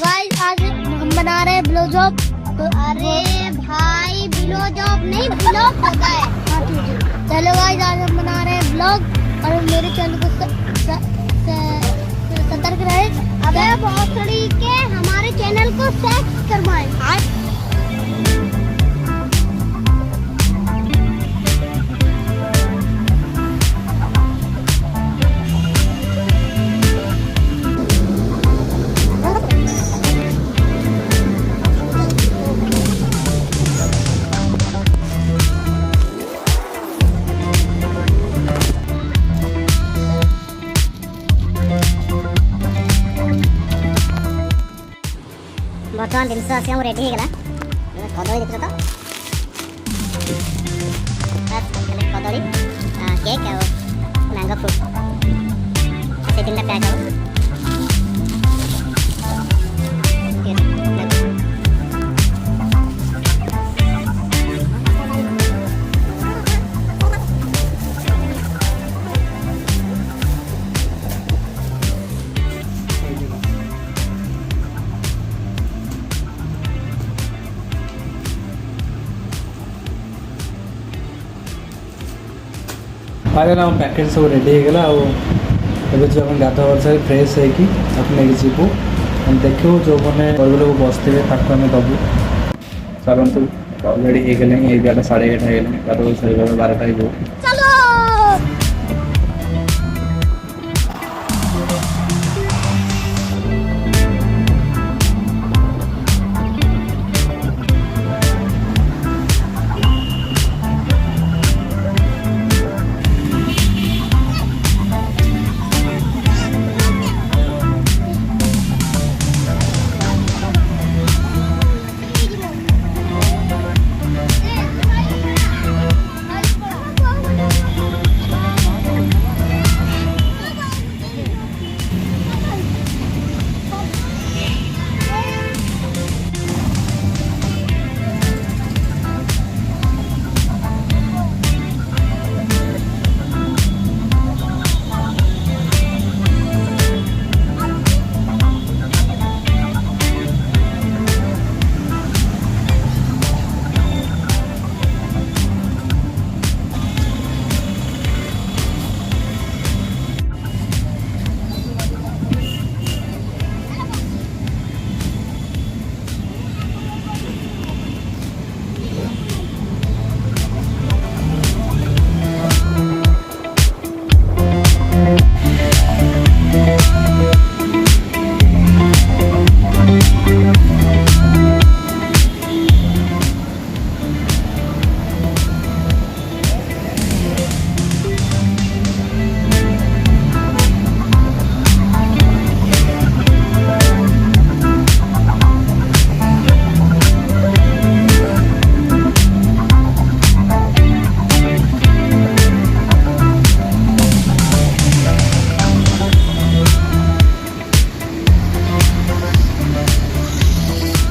Guys आज हम बना रहे हैं ब्लो जॉब। तो अरे भाई ब्लो जॉब नहीं ब्लॉग होता है। हाँ ठीक है। चलो गाइस आज हम बना रहे हैं ब्लॉग और मेरे चैनल को सतर्क रहे। अबे बहुत तरीके हमारे चैनल को सब्सक्राइब करवाएं। बर्तमान जिनस आसी रेडी होगा कदली देखो तो कदली केक और मैंगो फ्रूट से तीन पैक हो आगे ना पैकेट सब रेडी होगा और गाधा वर्षा फ्रेश होने जीवु हम देखू जो मैंने लोग बसते आम दबू चलतु रेडी हो गले 11 साढ़े 11 हो गले गाधा वर्षा 12टा हो।